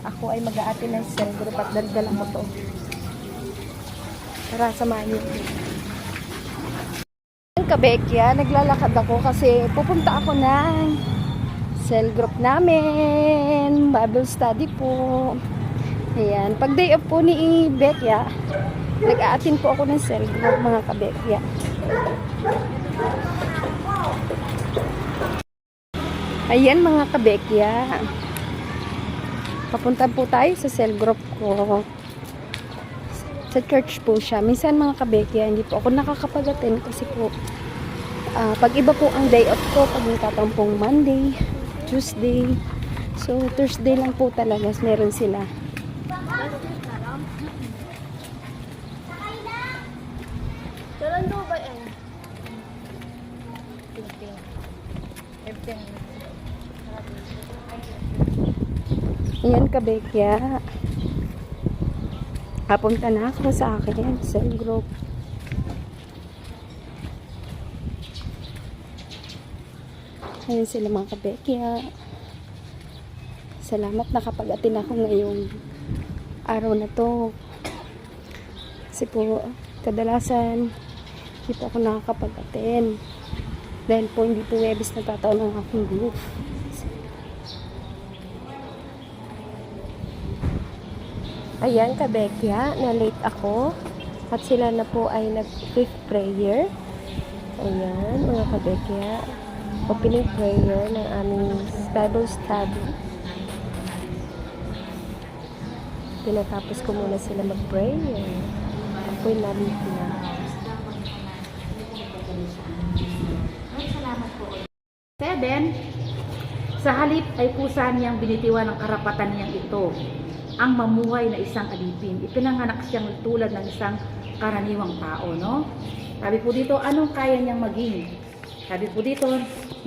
Ako ay mag-aatin ng cell group at daldala ko to. Tara, samahan niyo. Kabekya, naglalakad ako kasi pupunta ako ng cell group namin. Bible study po. Ayan. Pag day off po ni Bekya, nag-aatin po ako ng cell group, mga kabekya. Ayan, mga kabekya. Papunta po tayo sa cell group ko. Sa church po siya. Minsan, mga kabekya, hindi po ako nakakapag-attend kasi po pag iba po ang day off ko, pag nagtatampong Monday, Tuesday, so Thursday lang po talaga meron sila. Ayan, kabekya. Papunta na ako sa akin cell group. Ayan sila, mga kabekya. Salamat nakapag-atin ako ngayong araw na to. Kasi po, kadalasan hindi po ako nakakapag-atin. Dahil po hindi po Webes nagtataon ng aking group. Ayan, kabekya, na-late ako. At sila na po ay nag-fifth prayer. Ayan, mga kabekya. Opening prayer ng aming Bible study. Pinatapos ko muna sila mag-pray. Ako'y na-late na. Salamat po. 7. Sa halip ay kusa niyang binitiwan ng karapatan niyang ito, ang mamuhay na isang alipin. Ipinanganak siyang tulad ng isang karaniwang tao, no? Sabi po dito, anong kaya niyang maging? Sabi po dito,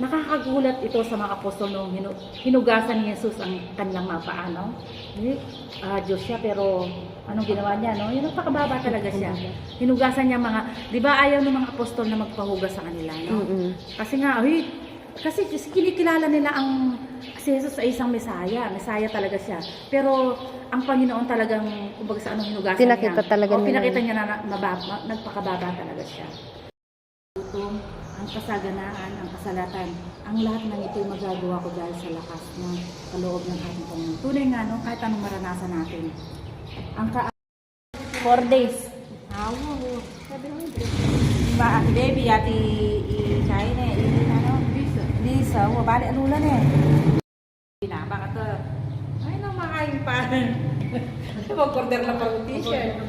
nakakagulat ito sa mga apostol nung hinugasan ni Jesus ang kanilang mga paa, no? Diyos siya, pero anong ginawa niya, no? Yung napakababa talaga siya. Hinugasan niya mga, di ba ayaw ng mga apostol na magpahugas sa kanila, no? Kasi nga, kasi kinikilala nila ang si Jesus ay isang Mesaya. Mesaya talaga siya. Pero ang Panginoon talagang, kumbaga sa anong hinugasan pinakita niya. Talaga pinakita niya na nagpakababa talaga siya. Ang kasaganaan, ang kasalatan, ang lahat ng ito'y magagawa ko dahil sa lakas ng kaloob ng ating Panginoon. Tunay nga, no, kahit anong maranasan natin. Ang 4 days. Sabi naman, ba, ati baby, ati China, Lisa, balik anulan eh. Pinaba ka to. Ay, nang makain pa. Mag-order lang pa ng t-shirt.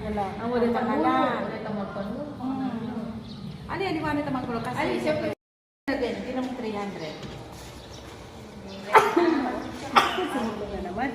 Wala. Ang ulit ang nala. Ano yan, iwanan ito magpulo? Kasi siyempre, hindi naman 300. Sumulong na naman.